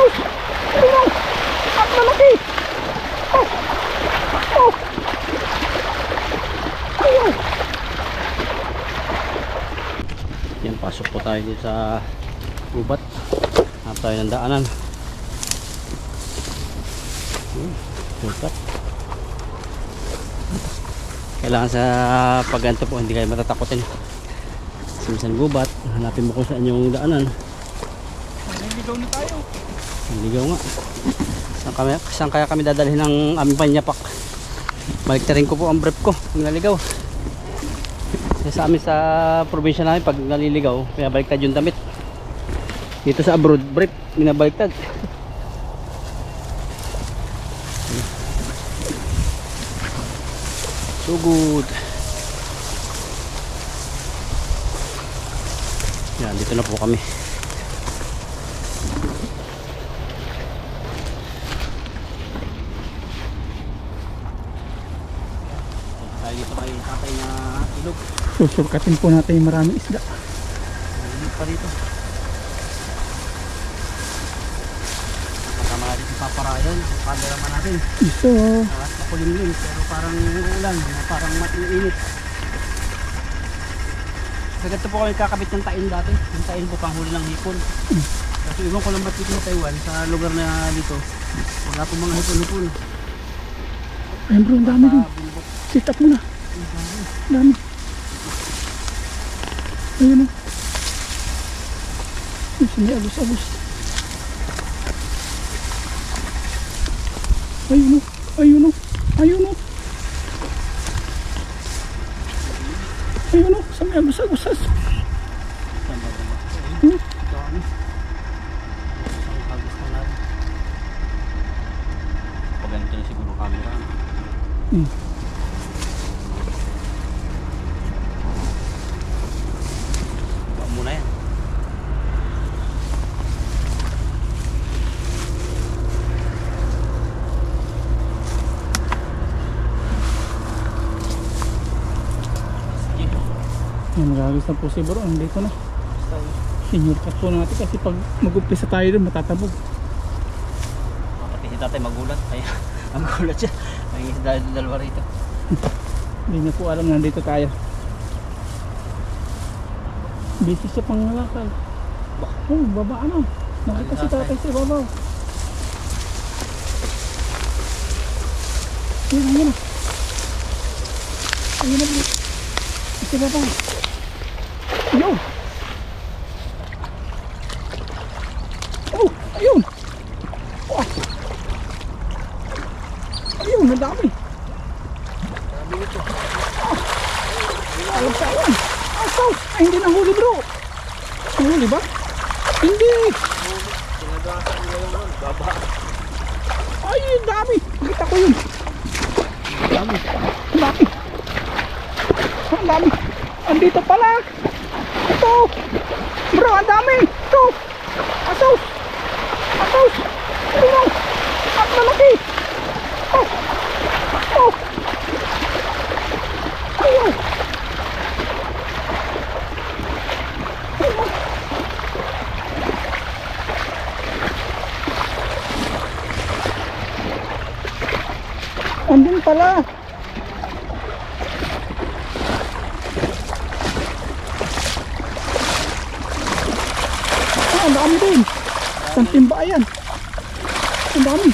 Asos! Ayun! Ang lalaki! Oh! Oh! Ayun! Yan, pasok po tayo dito sa gubat. Hanap tayo ng daanan. Sukat. Kailangan sa pagganto po hindi kayo matatakotin. Minsan gubat, hanapin mo kung saan yung daanan. Naliligaw na tayo. Naliligaw nga. Saan kaya kami dadalhin ng aming panyapak? Baliktarin ko po ang brief ko pag naligaw. Kasi sa amin sa probinsya namin pag naliligaw, pinabaliktad yung damit. Dito sa abroad, brief, pinabaliktad. So good. Yan, dito na po kami. Tayo dito kay tatay na ilog. Susurkatin po natin yung maraming isda. Ilog pa dito. Kasama natin si Papa Ryan. Cameraman natin. Ito. At makulimlim pero parang ulan. Parang mainit. Sa ganito po kami kakabit ng tain dati. Yung tain po panghuli ng hipon. Kasi iwan ko lang ba't dito sa Taiwan, sa lugar na dito, wala po mga hipon-hipon. Ayun bro, ang dami din. Sit up muna. Dami. Ayun o. May agos-agos. Ayun o. Ayun o. Ayun o. Ayun o. Sa may agos-agos. Pag ganito na siguro camera. Baka muna yan. Yan, magagis na po si bro. Andito na. Senior cut po natin kasi pag mag-umpisa tayo dun matatabog. Pati si tatay magulat. Ay, magulat siya. May dalawa rito. Hindi niya po alam nandito tayo. Busy siya pang nalakal. Oh, baba ano. Nakita si tatay sa babaw. Ayun, ayun na. Ayun na bro. Sa babaw. Ayun. Oh, ayun. Oh. Ayun, ang dami. Ayun sa ayun. Asaw. Ay, hindi nahuli bro. Nahuli ba? Hindi. Ay, ang dami. Kita ko yun. Ang dami. Ang dami. Ang dami. Andito pala. Ito. Bro, ang dami. Ito. Asaw. Asaw. Ano? Ang lalaki. Oh. Oh. Ayun. Andun pala. Ang dami din. Isang timba yan. Ang dami.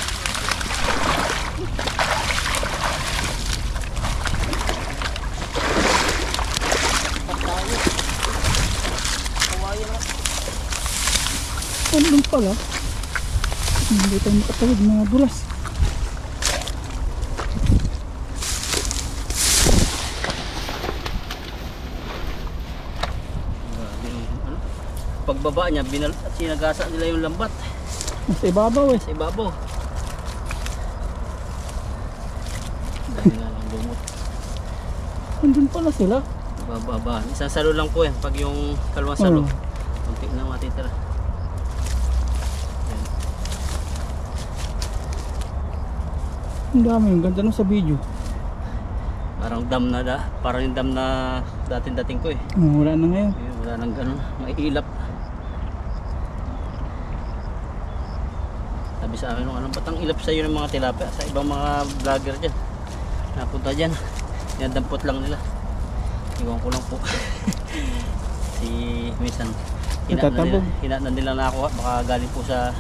Andun pala. Hindi tayo makatawid mga dulas. Pagbaba niya, at sinagasa nila yung lambat. Nasa ibabaw eh. Sa ibabaw. Dami nga lang lumot. Andun pala sila. Bababa. Isang salo lang po yan. Pag yung kalawang salo, konti na matitira. Yan. Ang dami. Ang ganda nung sa video. Parang dam na parang yung dam na dating ko eh. Wala na ngayon. Wala nang ganun. May ilap. Sabi sa akin, ano ba't ang ilap sa'yo ng mga tilapia sa ibang mga vlogger dyan? Napunta dyan, dinadampot lang nila. Iwan ko lang po. Si minsan, hina na nila nakuha. Baka galing po sa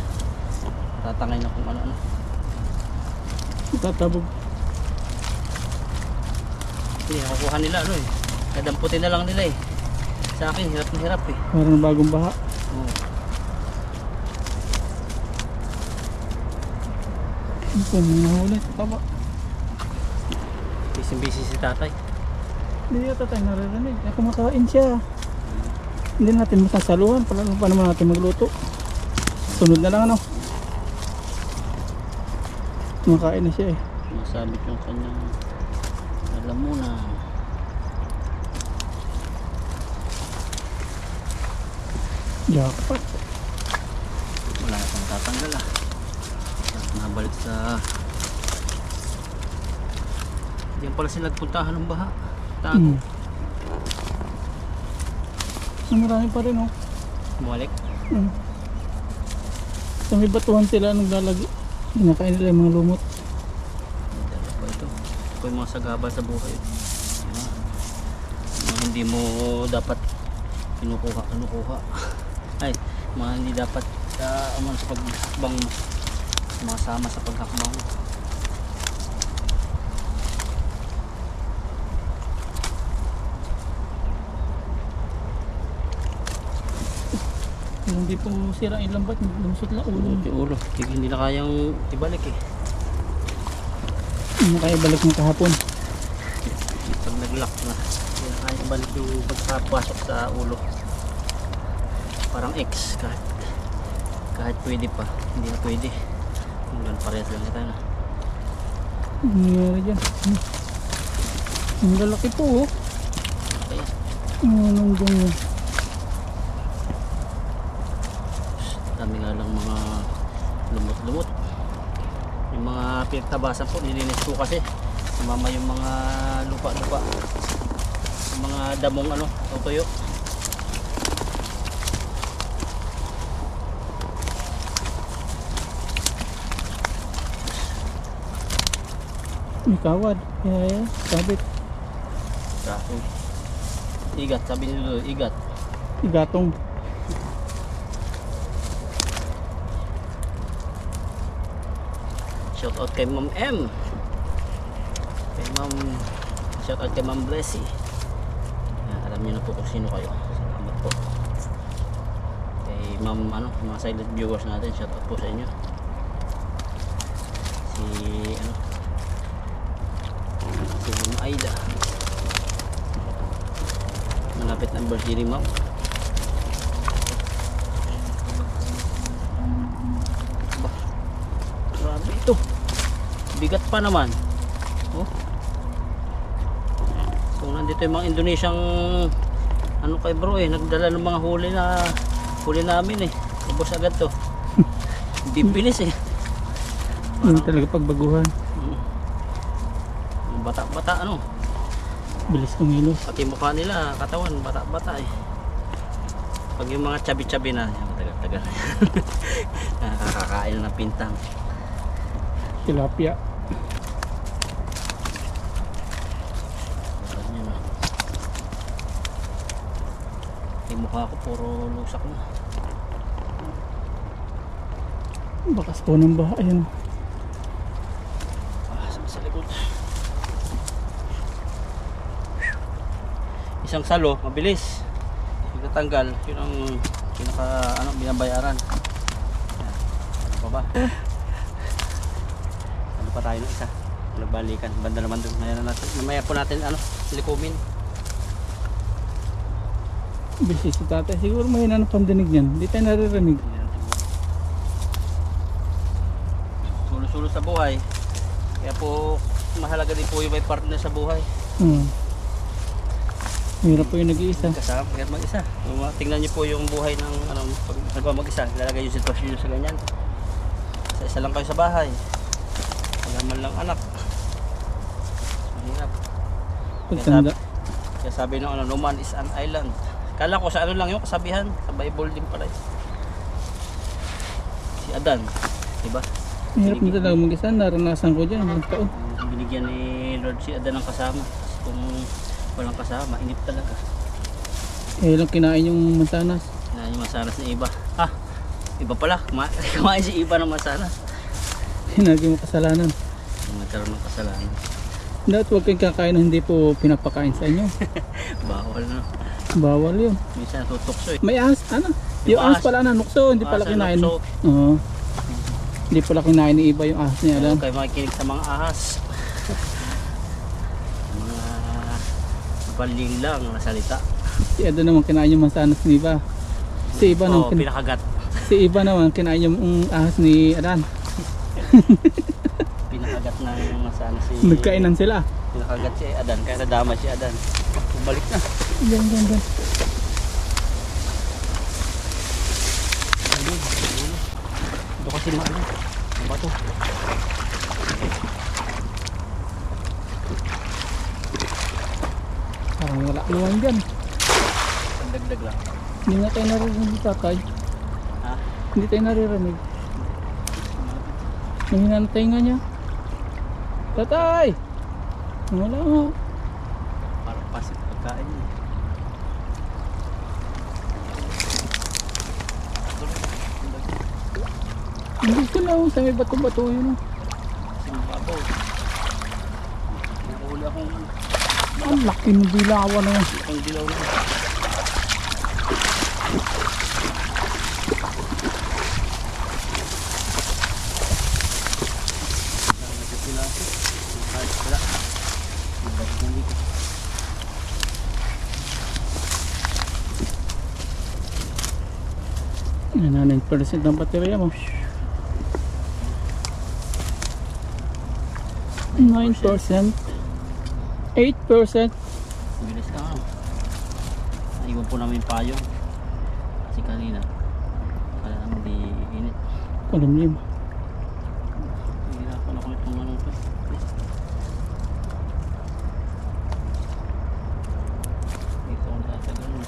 tatangay na kung ano-ano. Tatabog. Hindi, nakukuha nila ano eh. Dadamputin na lang nila eh. Sa akin, hirap na hirap eh. Parang bagong baha. Oo. Ito, may nahuli. Taba. Busy si tatay. Hindi yata tayo naririnig. Kumakain siya. Hindi natin masasaluhan. Pa naman natin magluto. Sunod na lang ano. Kumakain na siya eh. Masabit yung kanyang lalamunan. Jackpot. Wala na pang tatanggal ah. Nabalik sa... Diyan pala sila nagpuntahan ng baha. Tago. Marami pa rin oh. Bumalik. Sa may batuhan sila naglalagi. Kinakain nila yung mga lumot. Dala pa ito. Ito yung mga sagabal sa buhay. Yan. Mga hindi mo dapat kinukuha. Ay, mga hindi dapat sa paghakbang mo. Masama sa paghakbang mo. Hindi po sira yung lambat. Lumusot lang ulo. Yung ulo. Hindi na kayang ibalik eh. Hindi na kaya balik ng kahapon. Pag nag-lock na, hindi na kaya ibalik yung pagkapasok sa ulo. Parang X kahit pwede pa, hindi na pwede. Hanggang parehas lang kita na. Ano nangyari dyan? Ang lalaki po oh. Kaya, Anong dyan yun? dami nga lang mga lumot-lumot. Yung mga pinagtabasan po, nilinis ko kasi. Sumama yung mga lupa-lupa. Yung mga damong tutuyo. May kawad. Kaya sabit. Kaso, igat, sabi nila igat. Igatong. Shout out kay Ma'am M. Shout out kay Ma'am Blessy. Alam niyo na po kung sino kayo. Salamat po. Kay Ma'am mga silent viewers natin, shout out po sa inyo. Si Ma'am Aida. Malapit na ang birthday ni Ma'am. Grabe ito. Bigat pa naman. Oh. So nandito yung mga Indonesiang kay bro nagdala ng mga huli namin eh. Ubos agad to. Bibilis eh. Yun talaga pagbaguhan. Bata-bata Bilis kumilos. pati mukha nila, katawan, bata-bata eh. Pag yung mga chabi-chabi na, tagal-tagal. Nakakakain na ng pintang. Tilapia. Yung mukha ko puro lusak na. Bakas po ng baha. Ayun. Sa likod. Isang salo, mabilis. Pagkatanggal, yun ang binabayaran. Yan. Ano pa ba? Ano pa tayo ng isa? Nagbalikan. Banda naman doon. Mamaya po natin likumin. Bilis si tatay. Siguro mahina ng pandinig niyan. Hindi tayo naririnig. Sulo-sulo sa buhay. Kaya po mahalaga din po yung may partner sa buhay. Hirap po yung nag-iisa. Kasama, hirap mag-isa. Tingnan niyo po yung buhay ng pag mag-isa. Lalagay yung sitwasyon nyo sa ganyan. Sa isa lang kayo sa bahay. Wala man lang anak. Mahirap. Pagtanda. Kaya sabi ng no man is an island. Kala ko sa lang yung kasabihan. Sa Bible din pala. Si Adan. Diba? Hirap na talaga mag-isa. Naranasan ko dyan. Ilang taon. Binigyan ni Lord si Adan ng kasama. Kung walang kasama, inip talaga. Eh, lang kinain yung mansanas. Na yung masanas ng iba. Ah, iba pala. Kumain si iba ng masanas. Hinagi mo kasalanan. Magkaroon ng kasalanan. Dapat huwag kayong kakain na hindi po pinapakain sa inyo. Bawal na. Bawal yun. Minsan tutukso eh. May ahas, ano? Yung ahas pala na nukso, hindi pala Ahas na kinain. nukso. Oo. Hindi pala kinain ni iba yung ahas niya. Huwag Alam. kayo makikinig sa mga ahas. Mga mapaling lang na salita. Si Ado naman kinain yung mansanas ni iba. Si iba naman, Pinakagat. si iba naman kinain yung ahas ni Adan. Pinakagat ng masanas si... Nagkainan sila. Pinakagat si Adan, kaya nadama si Adan. Balik na. Yan. Ito kasi maano. Ano ba ito? Parang wala naman dyan. Dagdag lang. Hindi nga tayo naririnig tatay. Ha? Hindi tayo naririnig. Mahina na tayo nga niya. Tatay! Wala nga. Parang pasip pagkain niya. Hindi ko lang sa may bato-bato yun. Sinababaw. Nakahuli akong Ang laki ng dilawan na yan. pang dilaw na. Yan na 9% ng baterya mo. 9%. 8%. Bilis ka nga. Naiwan po namin yung payong. Kasi kanina kala naman di init. Kalimlim. Hihirapan ako itong ano to. Dito ako natagal na.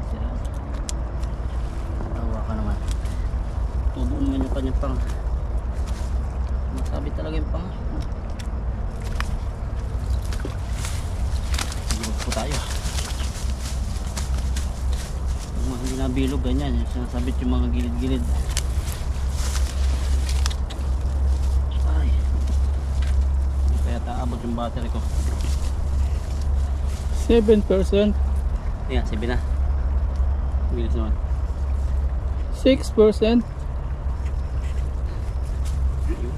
Sira. Tawa ka naman. Tubuan naman yung kanyang pang. Masabi talaga yung pang. Bilog po tayo. Yung mga hindi nabilog ganyan. Yung sinasabit yung mga gilid-gilid. Ay. Kaya taabot yung battery ko. 7%. Ayan, sabi na. Bilis naman. 6%.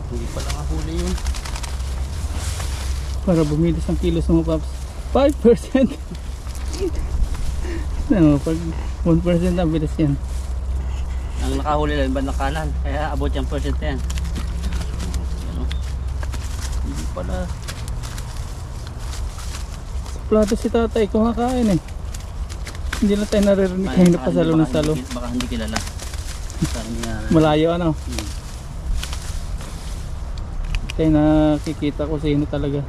Hindi pala huli yun. Para bumilis ang kilos ng mga paps. 5%. No, pag 1% na bilis yan. Ang nakahuli lang yung bandang kanan. Kaya abot yung percent yan. Ano? Hindi pala. Plato si tatay kumakain eh. Hindi na tayo naririnig kayo na pasalo ng salo. Baka hindi kilala. Baka hindi na. Malayo ano. Tayo nakikita ko sino talaga.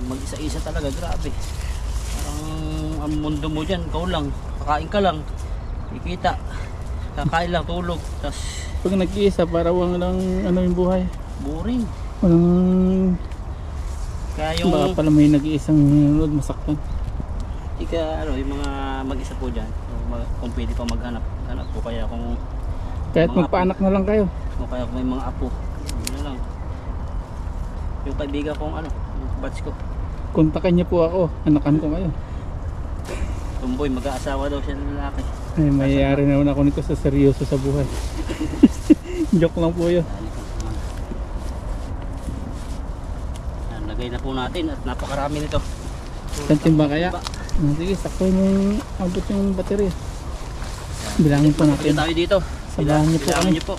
Mag-isa-isa talaga, grabe. Parang ang mundo mo dyan, ikaw lang. Kakain ka lang. Kikita. Kakain lang, tulog. Tapos Pag nag-iisa para walang ano yung buhay. boring. Walang Kaya yung baka pala may nag-iisang nanonood masaktan. ika, ano, yung mga mag-isa po dyan. Kung pwede pa maghanap. Hanap po kaya kung Kahit mga magpaanak na lang kayo. o kaya kung may mga apo. Yun na lang. Yung kaibigan kong ano, yung batch ko. Kontakan niyo po ako. Anakan ko kayo. Tumboy, mag-aasawa daw siya ng lalaki. Ay, mayayari naman ako nito sa seryoso sa buhay. Joke lang po yun. Yan, lagay na po natin at napakarami nito. Isang timba kaya? Sige, sakto yung abot yung baterya. Bilangin po natin. Pagka tayo dito. Sabahan niyo po Bilangin kami. niyo po.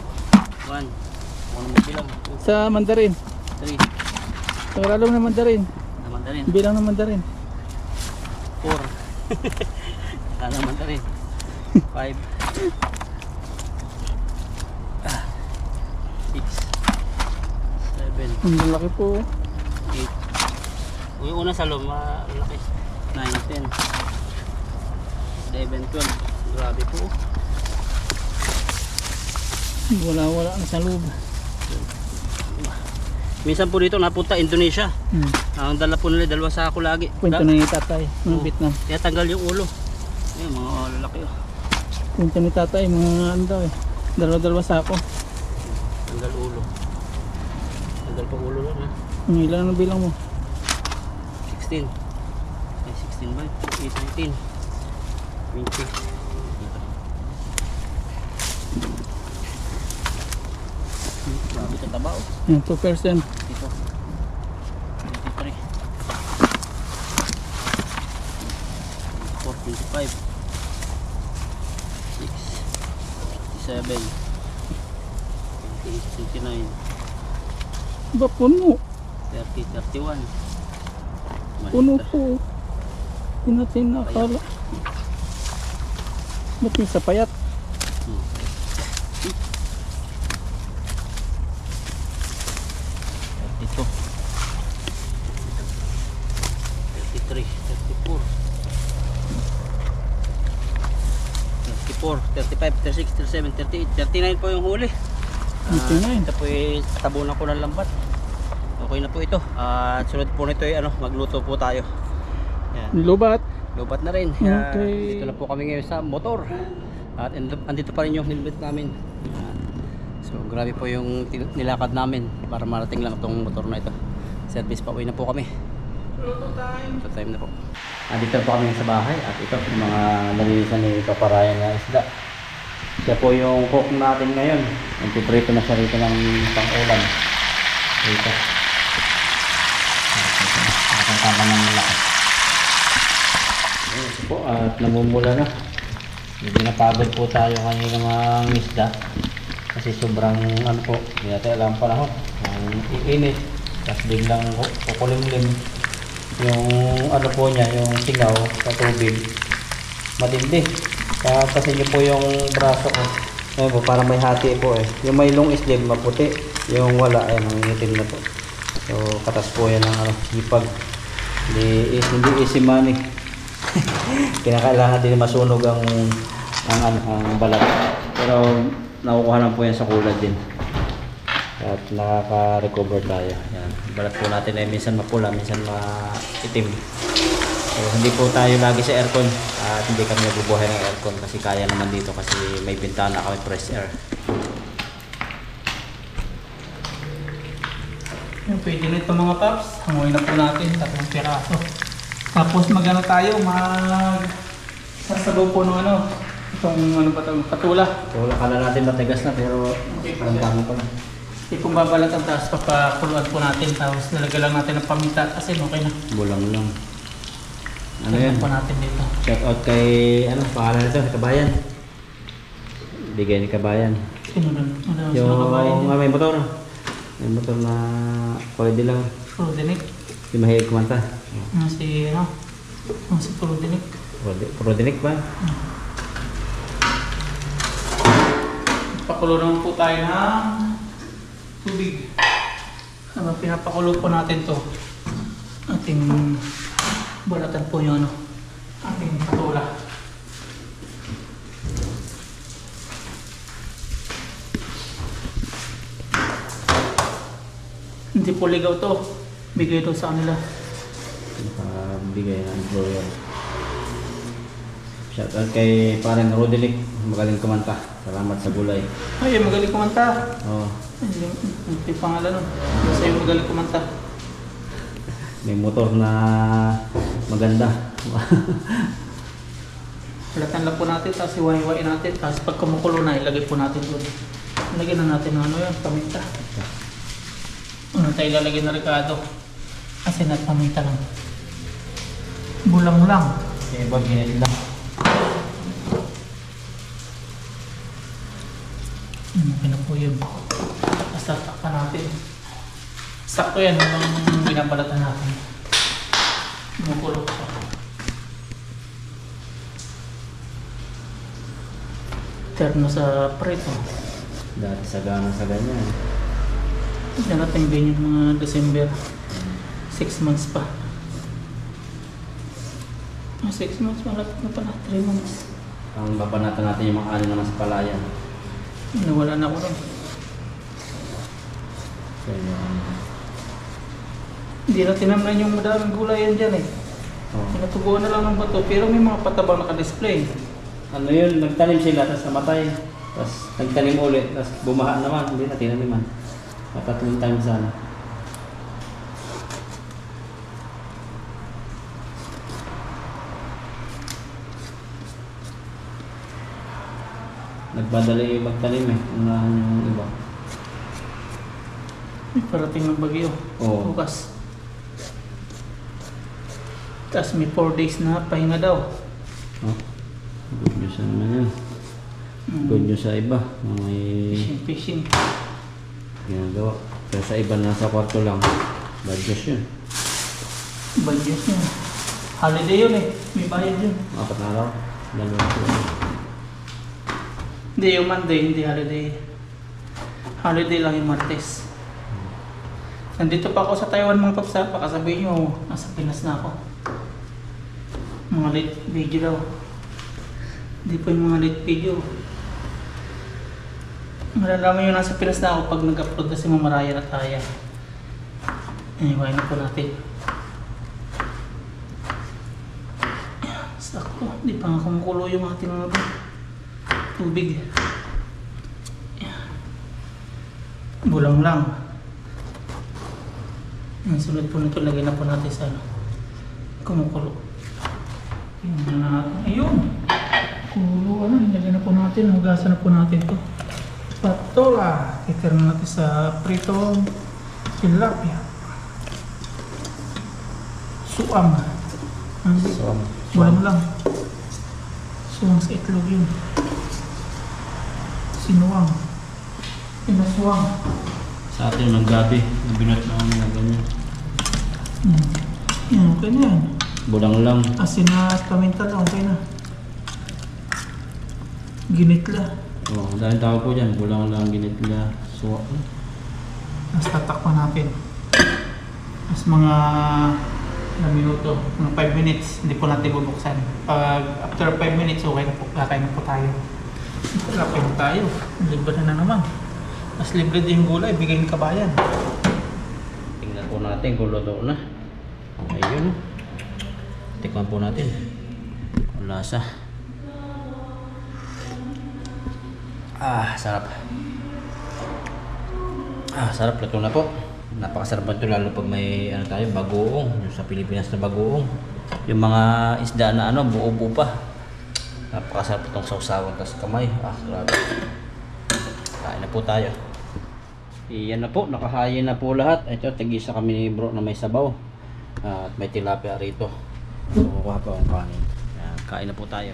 1. Ano mo bilang? Sa mandarin. 3. Sa alam na mandarin. Naman na rin. Bilang na mandarin. 4. Naman na rin. 5. 6. 7. Ang laki po. 8. Yung una sa loob, malaki. 9, 10. 712. Grabe po. Wala na sa loob. Minsan po dito napunta Indonesia. Ang dala po nila, 2 sako lagi. Kwento na ni tatay, mga Vietnam. Kaya tanggal yung ulo. Ayun, mga lalaki oh. Kwento ni tatay, mga ano daw eh. 2 sako. Tanggal ulo. Tanggal pa ulo lang ha. Ang ilan ang bilang mo? 16. Ay, 16 ba? 18, 19. 20. Grabe ka taba oh. Yan, 2%. Dito. 23. 4, 25. 6, 57. 28, 29. Ba puno? 30, 31. Puno po. Hindi natin nakakala. Ba't yung sa payat? Ito 33, 34 34, 35, 36, 37, 38, 39 po yung huli. 39. Ito po yung tabunan ko ng lambat. Okay na po ito. At sunod po nito ay magluto po tayo. Yan. Lubat. Lubat na rin. Okay. Dito na po kami ngayon sa motor. At andito pa rin yung helmet namin. Yan. So grabe po yung nilakad namin para marating lang itong motor na ito. Service pa uwi na po kami. Luto time. So time na po. Andito po kami sa bahay at ito yung mga nalilisan ni Paparayan na isda. Siya po yung cook natin ngayon. Nagpiprito na siya rito ng pang-ulam. Rito. Nakakantama ng lakas. Ito po at namumula na. Medyo napagod po tayo kanina mga isda. Kasi sobrang ano po, hindi natin alam panahon. Iinit. Tapos biglang kukulimlim. Yung ano po niya, yung singaw sa tubig. Matindi. Kasi niyo po yung braso ko. Ayun po, parang may hati po eh. Yung may long sleeve maputi. Yung wala, ayan, ang itim na po. So, katas po yan ng hipag. Hindi easy money. Kinakailangan din masunog ang balat. Pero nakukuha lang po yan sa kulad din. At nakaka-recover tayo. Yan. Balat po natin ay minsan mapula, minsan maitim. So, hindi po tayo lagi sa aircon at hindi kami nagbubuhay ng aircon kasi kaya naman dito kasi may bintana kami, fresh air. Yung pwede na ito mga paps. Hanguin na po natin. 3 piraso. Tapos magano tayo, sasabaw po ng itong ano ba ito, patula. So, akala natin matigas na pero ang dami pa na. Kung babalatan tapos papakuluan po natin. Tapos nalagay lang natin ng paminta kasi okay na. Bulang lang. Ano Tignan yan? po natin dito. Shout out kay, pangalan nito, Kabayan. Bigay ni Kabayan. Sino nun? Ano, Yung sino kabayan niya? may motor. May motor na pwede lang. Prudinik. Di mahilig kumanta. Si Prudinik. Prodinik ba? Pakulo naman po tayo ng tubig. Pinapakulo po natin to. Ating balatan po yung ating patula. Hindi po ligaw to. Bigay to sa kanila. Bigay ng blower. Shout out kay parang Rodelick. Magaling kumanta. Salamat sa gulay. Ay, magaling kumanta. Oh. Yung pangalan nun. Basta yung magaling kumanta. May motor na maganda. Balatan lang po natin, tapos iwain natin. Tapos pag kumukulo na, ilagay po natin doon. Ilagay na natin yan, paminta. Ano tayo ilalagay na Ricardo? Kasi paminta lang. Bulang lang. Kaya ba ginit lang? Okay na po yun. Basta takpan natin. Sakto yan yung binabalatan natin. Kumukulo pa. Terno sa preto. Dati sagana sa ganyan. Darating din yung mga December. 6 months pa. 6 months, malapit na pala. 3 months. Ang babanatan natin yung mga ano naman sa palayan. Nawala na ako ron. So, yun. Hindi na tinamnan yung madaming gulay yan dyan eh. Oh. Pinatubuan na lang ng bato, pero may mga patabang naka-display. Ano yun, nagtanim sila, tapos namatay. Tapos nagtanim ulit, tapos bumaha naman, hindi na tinaniman. Matatlong times sana. Nagbadali yung magtanim eh, unahan yung iba. May parating ng bagyo. Oo. Bukas. Tapos may 4 days na pahinga daw. Oh, good news naman yan. Good news sa iba, na may Fishing. ginagawa. Pero sa iba nasa kwarto lang, bad news yun. Budget yun. Holiday yun eh. May bayad yun. 4 na araw, 2 sila. Hindi yung Monday, hindi holiday. Holiday lang yung Martes. Nandito pa ako sa Taiwan mga papsa. Baka sabihin nyo, nasa Pinas na ako. Mga late video daw. Hindi po yung mga late video. Malalaman yun nasa Pinas na ako pag nag-upload na si Mamaraya at Taya. Anyway, na po natin. Sakto, di pa nga kumukulo yung ating mga tubig. Bulang lang. Ang sunod po nito, lagyan na po natin sa kumukulo. Ayun. Kulo, lagyan na po natin. Hugasan na po natin to. Patola. Titira na natin sa prito tilapia. Suam. So, Bulang lang. Suwang sa itlog yun. Sinuwang. Pinasuwang. sa atin ng gabi, nabinat na kami na ganyan. Yan, okay na yan. Bulang lang. Asin na at paminta lang, okay na. Ginitla. Oh, dahil tao po dyan, bulang lang, ginitla, suwa. Tapos tatakpan natin. Tapos mga ilang minuto, mga 5 minutes, hindi po natin bubuksan. Pag after 5 minutes, okay na po, kakain na po tayo. Kakain na tayo, libre na naman. Mas libre din yung gulay, bigay ng kabayan. Tingnan po natin kung luto na. Ayun. Tikman po natin. Ang lasa. Ah, sarap. Ah, sarap. Luto na po. Napakasarap ito lalo pag may ano tayo, bagoong. Yung sa Pilipinas na bagoong. Yung mga isda na ano, buo-buo pa. Napakasarap itong sausawan tas kamay. Ah, grabe. Kain na po tayo. Iyan na po, nakahayin na po lahat. Ito, tigisa kami ni bro na may sabaw. At may tilapia rito. So, kuha pa ang kanin. Ayan, kain na po tayo.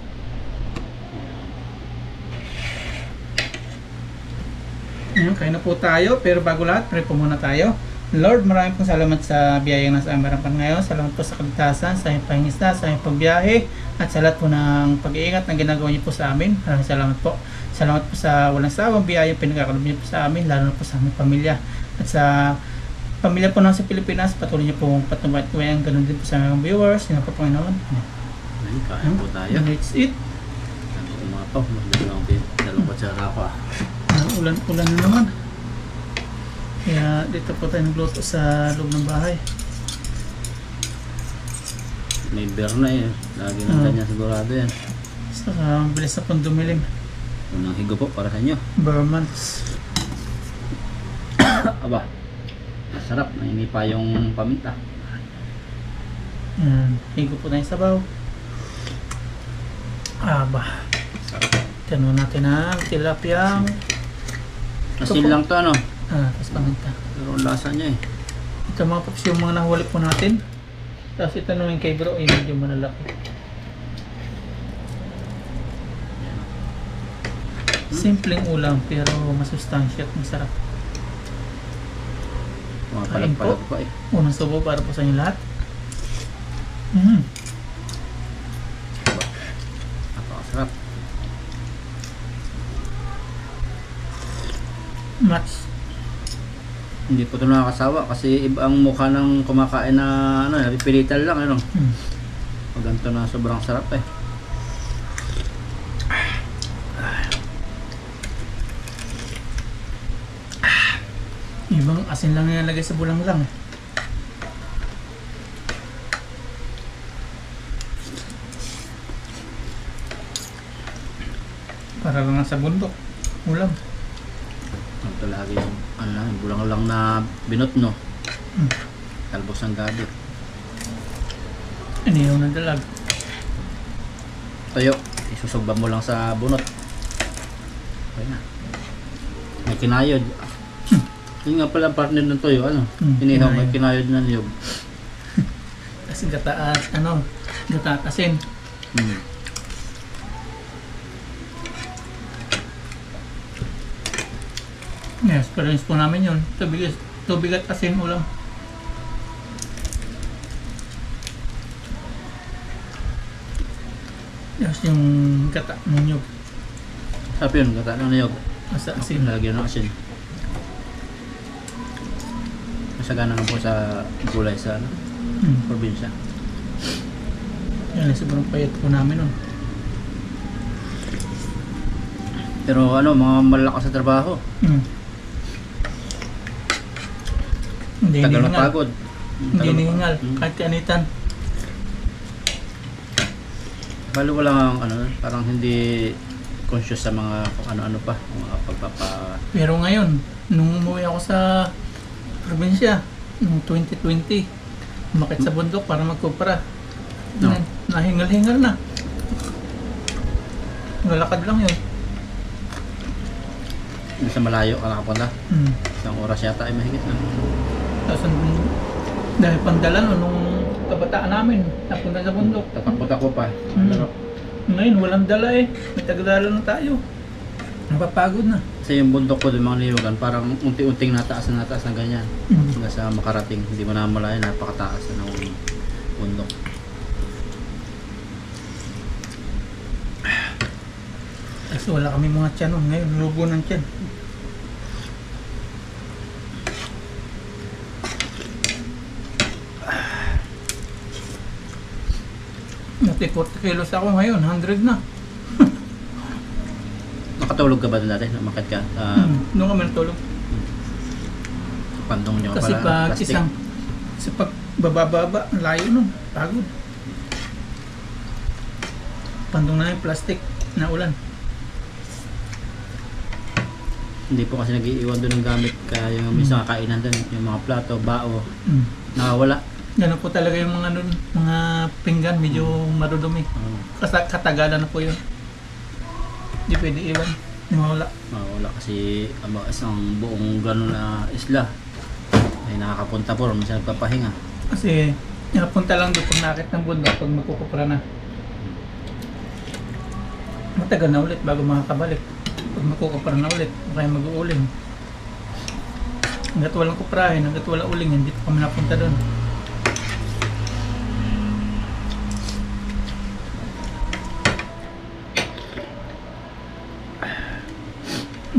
Ayan, kain na po tayo, pero bago lahat, pray po muna tayo. Lord, maraming pong salamat sa biyayang nasa aming harapan ngayon. Salamat po sa kaligtasan, sa aming pangingisda, sa aming pagbiyahe, at sa lahat po ng pag-iingat na ginagawa niyo po sa amin. Maraming salamat po. Salamat po sa walang sawang biyayang pinagkakalob niyo po sa amin, lalo na po sa aming pamilya. At sa pamilya po nasa Pilipinas, patuloy niyo pong patnubayang ganun din po sa aming viewers. Yun po Panginoon. Ayan, kain po tayo. Let's eat. Ano po mga to, dalawang kutsara ko ah. Ulan na naman. Kaya dito po tayo nagluto sa loob ng bahay. May beer na eh. Lagi ng ganyan sigurado yan. Saka bilis na pong dumilim. Unang higo po para sa inyo. Burmans. Aba, masarap. Naini pa yung paminta. Higo po tayo sabaw. Aba. Tiyan natin ang tilapia. Asin lang to ano. Tapos paminta. Pero ang lasa niya eh. Ito mga paps yung mga nahuli po natin. Tapos ito naman kay bro, medyo malalaki. Simpleng ulam pero masustansya at masarap. Mga Kain po. palag-palag pa eh. Unang subo para po sa inyo lahat. Napakasarap. Match. Hindi po ito nakakasawa kasi iba ang mukha ng kumakain na ano, napipilitan lang ano. Pag ang Ito na sobrang sarap eh. Ibang asin lang nilalagay sa bulang lang. Para lang sa bundok. Ulam. Ito lagi yung ano lang, bulang lang na binot no. Talbos ng gabi. Inihaw ng dalag. Tayo, isusugba mo lang sa bunot. Okay na. May kinayod. Yun nga pala partner ng toyo, ano? Inihaw, may kinayod na niyog. Kasi gataas, ano, gataat asin. Yes, experience po namin yun. Tubig at asin ulam. Yes, yung gata ng nyug. Sabi yun, gata ng niyog. Asa asin. Nalagyan ng asin. Masagana nga po sa gulay sa ano, probinsya. Yan, sobrang payat po namin nun. Pero ano, mga malalakas sa trabaho. Hindi Tagal hinihingal. mapagod. Hindi hinihingal. Kahit kaanitan. Balo wala ang ano, parang hindi conscious sa mga kung ano-ano pa, mga pagpapa... Pero ngayon, nung umuwi ako sa probinsya, noong 2020, umakit sa bundok para magkupra. No. Nahingal-hingal na. Nalakad lang yun. Sa malayo ka nakapunta. Isang oras yata ay mahigit na. Tapos dahil pandalan nung kabataan namin, napunta sa bundok. Tatakbo pa. Pero, Ngayon, walang dala eh. May tagadala na tayo. Napapagod na. kasi yung bundok ko, yung mga niyugan, parang unti-unting nataas na ganyan. Hanggang sa makarating, hindi mo na malayan, napakataas na ng bundok. Kasi wala kami mga tiyan nun. Ngayon, lubo ng tiyan. Dati 40 kilos ako ngayon, 100 na. Nakatulog ka ba doon dati? Umakit ka? Doon kami natulog. Pandong nyo Kasi pala, pag plastic. isang, kasi pag bababa, layo nun, pagod. Pandong na yung plastic na ulan. Hindi po kasi nag-iiwan doon ng gamit, kaya yung minsan kakainan doon, yung mga plato, bao, nakawala. Ganun po talaga yung mga, mga pinggan, medyo marudumi. Katagalan na po yun. Hindi pwede iwan. Nawala. Wala kasi isang buong gano'n na isla ay nakakapunta po, minsan nagpapahinga. Kasi napunta lang doon pag nakit ng bundok, pag magkukupra na. Matagal na ulit bago makakabalik. Pag magkukupra na ulit, o kaya mag-uuling. Hanggat walang kuprahin, hanggat walang uling, hindi pa kami napunta doon.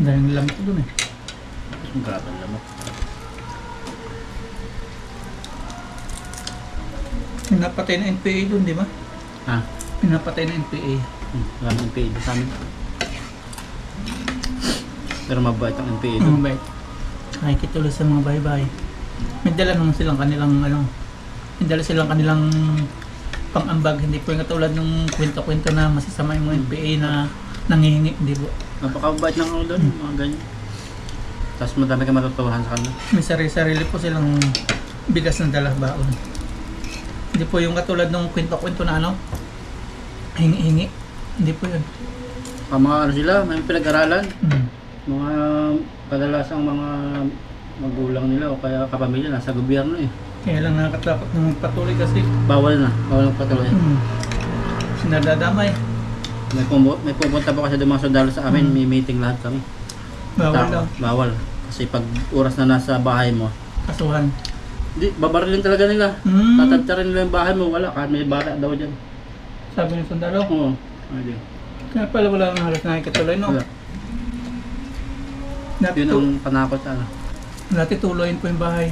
Dahil lamok doon eh. Grabe ang lamok. Pinapatay na NPA doon, di ba? Ha? Pinapatay na NPA. Wala ng NPA doon sa amin. Pero mabait ang NPA doon. Mabait. Nakikituloy sa mga bahay-bahay. May dala naman silang kanilang ano. May dala silang kanilang pang-ambag. Hindi po yung katulad ng kwento-kwento na masasama yung mga NPA na nangihingi, hindi po. Napakabait ng ano doon, mga ganyan. Tapos madami ka matutuhan sa kanila. May sarili-sarili po silang bigas ng dala baon. Hindi po yung katulad ng kwento-kwento na ano, hingi-hingi. Hindi po yun. Mga ano sila, may pinag-aralan. Mga kadalasang mga magulang nila o kaya kapamilya nasa gobyerno eh. Kaya lang nakakatakot na magpatuloy kasi Bawal na patuloy. nadadamay. May pupunta po kasi doon mga sundalo sa amin, may meeting lahat kami. Bawal daw. Bawal. Kasi pag oras na nasa bahay mo, Kasuhan. hindi, babarilin talaga nila. Tatadtarin nila yung bahay mo, wala. Kahit may bata daw dyan. Sabi ng sundalo. Oo. Ayun. Kaya pala wala nang halos nakikituloy, no? Wala. Yun ang panakot ano. Natituloyin po yung bahay.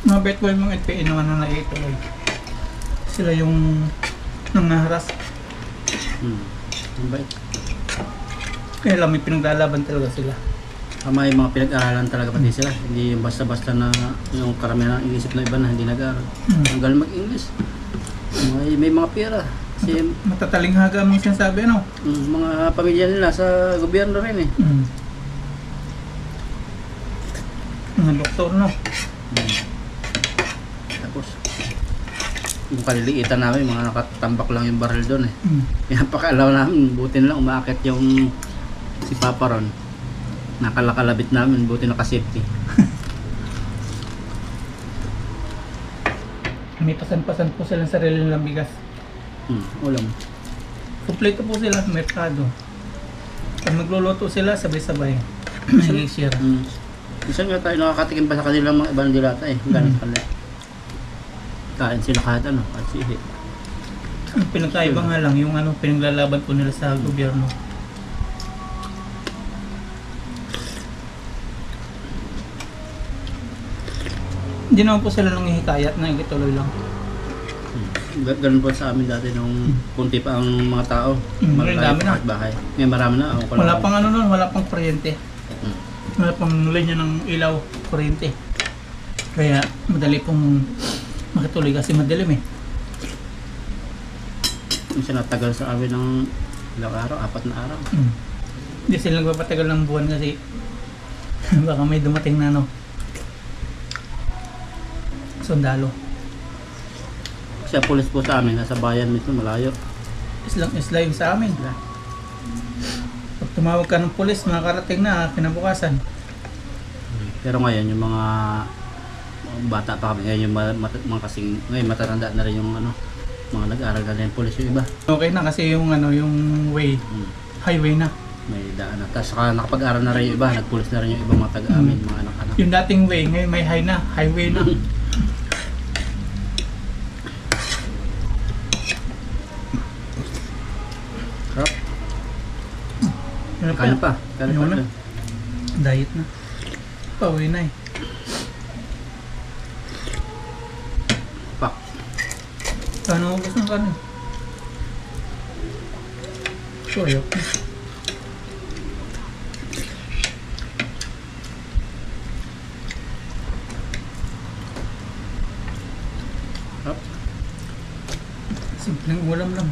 Mabait po yung mga NPA naman na naituloy. Sila yung nangaharas. Ang bait. Kaya lang may pinaglalaban talaga sila. May mga pinag-aralan talaga pati sila. Hindi yung basta-basta na yung karamihan ng inisip ng iba na hindi nag-aaral. Ang galing mag-English. May mga pera. Kasi Matatalinghaga ang sinasabi, ano? mga pamilya nila sa gobyerno rin eh. Mga doktor, no? Tapos yung kaliliitan namin, mga nakatambak lang yung barrel doon eh. Kaya pakalaw namin, buti na lang umaakit yung si Papa ron. Nakalakalabit namin, buti naka-safety. May pasan-pasan po silang sarili nilang bigas. Ulam. Kompleto po sila sa merkado. Pag magluluto sila, sabay-sabay. Nag-share. Minsan nga tayo nakakatikim pa sa kanilang mga ibang dilata eh. Ganun sa kanila. Kain sila kahit ano, kahit sihi. Ang pinagkaiba nga lang, yung ano, pinaglalaban po nila sa gobyerno. Hindi naman po sila nang hihikayat na ituloy lang. Ganun po sa amin dati nung kunti pa ang mga tao. Ngayon dami na. Bahay. Ngayon marami na. Wala pang ano nun, wala pang kuryente. Wala pang linya ng ilaw, kuryente. Kaya madali pong makituloy kasi madilim eh. Minsan natagal sa amin ng ilang araw, 4 na araw. Hindi sila nagpapatagal ng buwan kasi baka may dumating na ano, sundalo. Siya pulis po sa amin, nasa bayan mismo, malayo. Isla yung sa amin. Pag tumawag ka ng pulis, makakarating na kinabukasan. Pero ngayon, yung mga bata pa kami, ngayon yung mga kasing, ngayon matatanda na rin yung ano, mga nag-aaral na rin pulis yung iba. Okay na kasi yung ano, yung way, highway na. May daan na. Tapos saka nakapag-aaral na rin yung iba, nagpulis na rin yung ibang mga taga-amin, mga anak-anak. Yung dating way, ngayon may highway na. Sarap. Ano Kano pa? Kano Ayun pa? na. Diet na. Pauwi na eh. Pak. Paano mo gusto ng kanin? So, ayok. Sarap. Simpleng ulam lang.